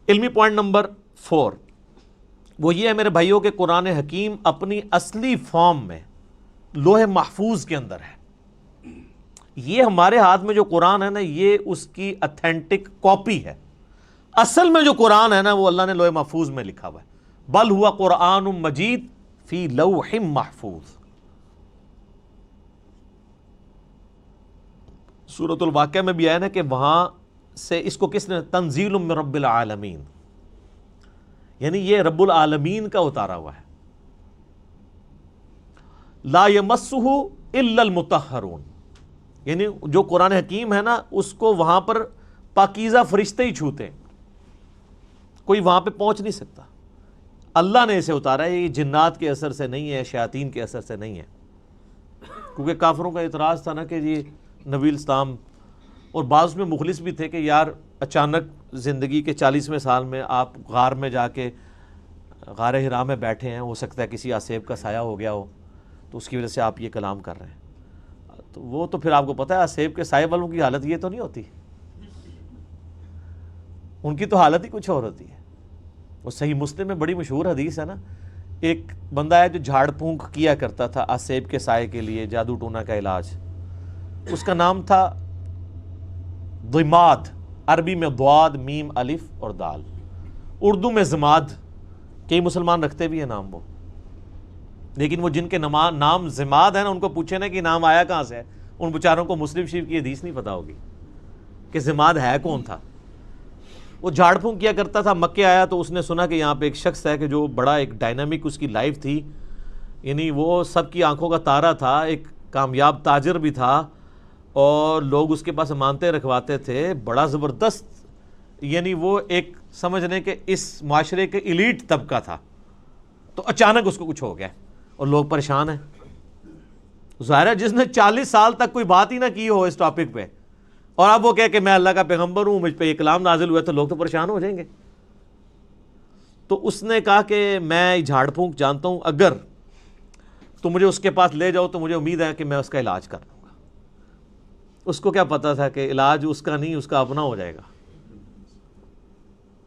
علمی point number 4 وہ یہ ہے میرے بھائیوں کہ قرآن حکیم اپنی اصلی فارم میں لوح محفوظ کے اندر ہے. یہ ہمارے ہاتھ میں جو قرآن ہے نا یہ اس کی اتھینٹک کاپی ہے. اصل میں جو قرآن ہے نا وہ اللہ نے لوح محفوظ میں لکھا ہوا ہے. بل ہوا قرآن مجید فی لوح محفوظ. سورۃ الواقعہ میں بھی آیا نا کہ وہاں سے اس کو کس نے تنزیل من رب العالمین، یعنی یہ رب العالمین کا اتارا ہوا ہے. لا یمسہ الا المطہرون، یعنی جو قرآن حکیم ہے نا اس کو وہاں پر پاکیزہ فرشتے ہی چھوتے ہیں، کوئی وہاں پہ پہنچ نہیں سکتا. اللہ نے اسے اتارا ہے، یہ جنات کے اثر سے نہیں ہے، شیاطین کے اثر سے نہیں ہے. کیونکہ کافروں کا اعتراض تھا نا کہ یہ نبی الاسلام، اور بعض میں مخلص بھی تھے کہ یار اچانک زندگی کے 40ویں سال میں آپ غار میں جا کے غار حرا میں بیٹھے ہیں، ہو سکتا ہے کسی آسیب کا سایہ ہو گیا ہو تو اس کی وجہ سے آپ یہ کلام کر رہے ہیں. تو وہ تو پھر آپ کو پتہ ہے آسیب کے سائے والوں کی حالت یہ تو نہیں ہوتی، ان کی تو حالت ہی کچھ اور ہوتی ہے. وہ صحیح مسلم میں بڑی مشہور حدیث ہے نا، ایک بندہ ہے جو جھاڑ پھونک کیا کرتا تھا آسیب کے سائے کے لیے، جادو ٹونا کا علاج. اس کا نام تھا ضماد، عربی میں ضاد میم الف اور دال، اردو میں زماد. کئی مسلمان رکھتے بھی ہیں نام وہ، لیکن وہ جن کے نام زماد ہے نا ان کو پوچھے نا کہ نام آیا کہاں سے ہے، ان بیچاروں کو مسلم شریف کی حدیث نہیں پتا ہوگی کہ زماد ہے کون تھا. وہ جھاڑ پھونک کیا کرتا تھا، مکے آیا تو اس نے سنا کہ یہاں پہ ایک شخص ہے کہ جو بڑا ایک ڈائنامک اس کی لائف تھی، یعنی وہ سب کی آنکھوں کا تارا تھا، ایک کامیاب تاجر بھی تھا اور لوگ اس کے پاس امانتیں رکھواتے تھے، بڑا زبردست، یعنی وہ ایک سمجھ لیں کہ اس معاشرے کے ایلیٹ طبقہ تھا. تو اچانک اس کو کچھ ہو گیا اور لوگ پریشان ہیں. ظاہر ہے جس نے 40 سال تک کوئی بات ہی نہ کی ہو اس ٹاپک پہ، اور اب وہ کہے کہ میں اللہ کا پیغمبر ہوں، مجھ پہ یہ کلام نازل ہوا ہے، تو لوگ تو پریشان ہو جائیں گے. تو اس نے کہا کہ میں جھاڑ پھونک جانتا ہوں، اگر تو مجھے اس کے پاس لے جاؤ تو مجھے امید ہے کہ میں اس کا علاج کر لوں گا. اس کو کیا پتا تھا کہ علاج اس کا نہیں، اس کا اپنا ہو جائے گا.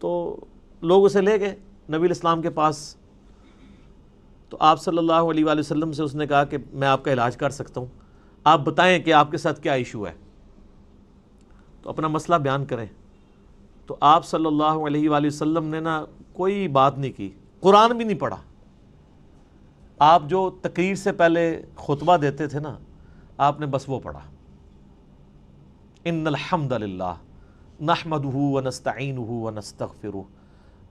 تو لوگ اسے لے گئے نبی الاسلام کے پاس. تو آپ صلی اللہ علیہ وآلہ وسلم سے اس نے کہا کہ میں آپ کا علاج کر سکتا ہوں، آپ بتائیں کہ آپ کے ساتھ کیا ایشو ہے، تو اپنا مسئلہ بیان کریں. تو آپ صلی اللہ علیہ وآلہ وسلم نے نا کوئی بات نہیں کی، قرآن بھی نہیں پڑھا. آپ جو تقریر سے پہلے خطبہ دیتے تھے نا، آپ نے بس وہ پڑھا، ان الحمد للہ نحمدہ ونستعینہ ونستغفرہ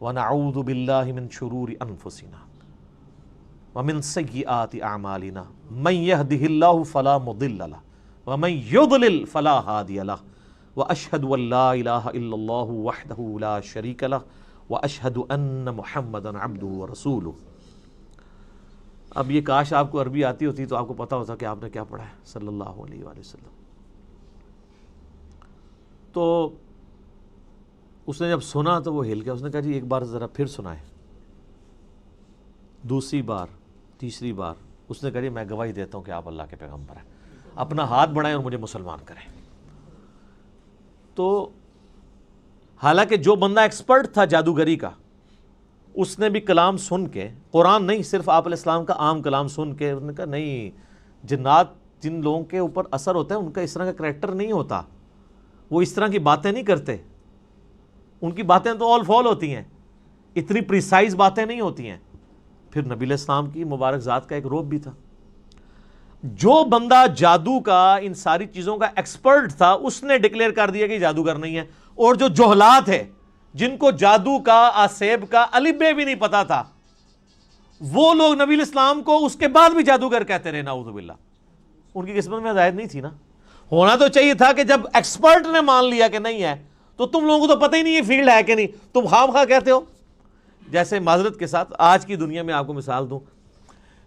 ونعوذ باللہ من شرور انفسنا ومن سیئات اعمالنا من یہدہ اللہ فلا مضل لہ ومن یضلل فلا ہادی لہ واشہد ان لا الہ الا اللہ وحدہ لا شریک لہ واشہد ان محمدا عبدہ ورسولہ. اب یہ کاش آپ کو عربی آتی ہوتی تو آپ کو پتا ہوتا کہ آپ نے کیا پڑھا ہے صلی اللہ علیہ وآلہ وسلم. تو اس نے جب سنا تو وہ ہل گیا. اس نے کہا جی ایک بار ذرا پھر سنائیں. دوسری بار، تیسری بار اس نے کہا جی میں گواہی دیتا ہوں کہ آپ اللہ کے پیغمبر ہیں، اپنا ہاتھ بڑھائیں اور مجھے مسلمان کریں. تو حالانکہ جو بندہ ایکسپرٹ تھا جادوگری کا، اس نے بھی کلام سن کے، قرآن نہیں صرف آپ علیہ السلام کا عام کلام سن کے، اس نے کہا نہیں، جنات جن لوگوں کے اوپر اثر ہوتا ہے ان کا اس طرح کا کریکٹر نہیں ہوتا، وہ اس طرح کی باتیں نہیں کرتے، ان کی باتیں تو آل فال ہوتی ہیں، اتنی پریسائز باتیں نہیں ہوتی ہیں. پھر نبی علیہ السلام کی مبارک ذات کا ایک روب بھی تھا. جو بندہ جادو کا، ان ساری چیزوں کا ایکسپرٹ تھا، اس نے ڈکلیئر کر دیا کہ جادوگر نہیں ہے. اور جو جہلات ہے، جن کو جادو کا، آسیب کا الف بے بھی نہیں پتا تھا، وہ لوگ نبی علیہ السلام کو اس کے بعد بھی جادوگر کہتے رہے، نعوذ باللہ. ان کی قسمت میں ہدایت نہیں تھی نا. ہونا تو چاہیے تھا کہ جب ایکسپرٹ نے مان لیا کہ نہیں ہے تو تم لوگوں کو تو پتہ ہی نہیں یہ فیلڈ ہے کہ نہیں، تم خام خواہ کہتے ہو. جیسے معذرت کے ساتھ آج کی دنیا میں آپ کو مثال دوں،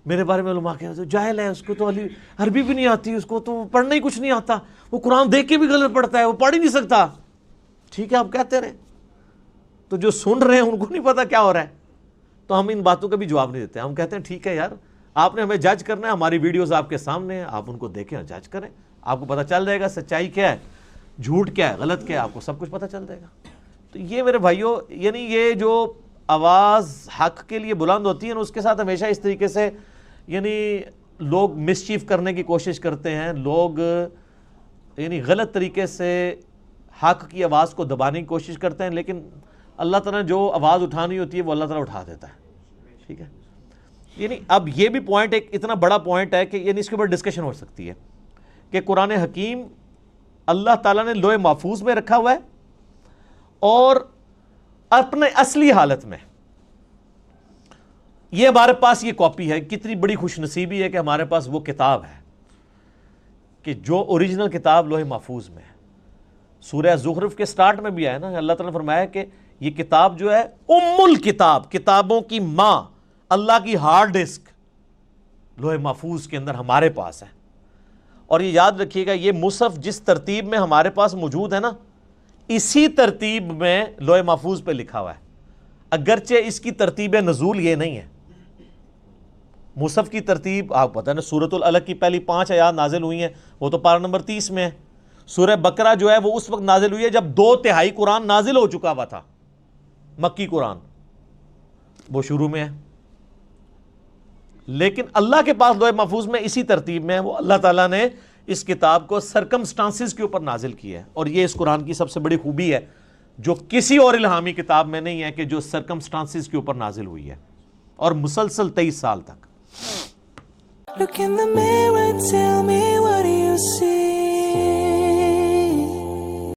میرے بارے میں علماء کہتے ہیں جاہل ہے، اس کو تو عربی بھی نہیں آتی، اس کو تو پڑھنا ہی کچھ نہیں آتا، وہ قرآن دیکھ کے بھی غلط پڑھتا ہے، وہ پڑھ ہی نہیں سکتا. ٹھیک ہے آپ کہتے رہے، تو جو سن رہے ہیں ان کو نہیں پتا کیا ہو رہا ہے. تو ہم ان باتوں کا بھی جواب نہیں دیتے. ہم کہتے ہیں ٹھیک ہے یار، آپ نے ہمیں جج کرنا ہے، ہماری ویڈیوز آپ کے سامنے ہیں، آپ ان کو دیکھیں اور جج کریں، آپ کو پتہ چل جائے گا سچائی کیا ہے، جھوٹ کیا ہے، غلط کیا ہے، آپ کو سب کچھ پتہ چل جائے گا. تو یہ میرے بھائیوں، یعنی یہ جو آواز حق کے لیے بلند ہوتی ہے نا، اس کے ساتھ ہمیشہ اس طریقے سے یعنی لوگ مسچیف کرنے کی کوشش کرتے ہیں، لوگ یعنی غلط طریقے سے حق کی آواز کو دبانے کی کوشش کرتے ہیں، لیکن اللہ تعالیٰ نے جو آواز اٹھانی ہوتی ہے وہ اللہ تعالیٰ اٹھا دیتا ہے. ٹھیک ہے، یعنی اب یہ بھی پوائنٹ ایک اتنا بڑا پوائنٹ ہے کہ یعنی اس کے اوپر ڈسکشن ہو سکتی ہے کہ قرآن حکیم اللہ تعالیٰ نے لوح محفوظ میں رکھا ہوا ہے اور اپنے اصلی حالت میں یہ ہمارے پاس یہ کاپی ہے. کتنی بڑی خوش نصیبی ہے کہ ہمارے پاس وہ کتاب ہے کہ جو اوریجنل کتاب لوح محفوظ میں ہے. سورہ زخرف کے سٹارٹ میں بھی آیا نا، اللہ تعالیٰ نے فرمایا کہ یہ کتاب جو ہے ام الکتاب، کتابوں کی ماں، اللہ کی ہارڈ ڈسک لوح محفوظ کے اندر ہمارے پاس ہے. اور یہ یاد رکھیے گا، یہ مصحف جس ترتیب میں ہمارے پاس موجود ہے نا، اسی ترتیب میں لوح محفوظ پہ لکھا ہوا ہے، اگرچہ اس کی ترتیب نزول یہ نہیں ہے. مصحف کی ترتیب آپ پتہ نا، سورۃ العلق کی پہلی 5 آیات نازل ہوئی ہیں، وہ تو پارہ نمبر 30 میں ہے. سورہ بقرہ جو ہے وہ اس وقت نازل ہوئی ہے جب 2/3 قرآن نازل ہو چکا ہوا تھا، مکی قرآن وہ شروع میں ہے. لیکن اللہ کے پاس لوح محفوظ میں اسی ترتیب میں ہے. وہ اللہ تعالیٰ نے اس کتاب کو سرکمسٹانسز کے اوپر نازل کی ہے، اور یہ اس قرآن کی سب سے بڑی خوبی ہے جو کسی اور الہامی کتاب میں نہیں ہے، کہ جو سرکمسٹانسز کے اوپر نازل ہوئی ہے اور مسلسل 23 سال تک. Look in the mirror, tell me what do you see?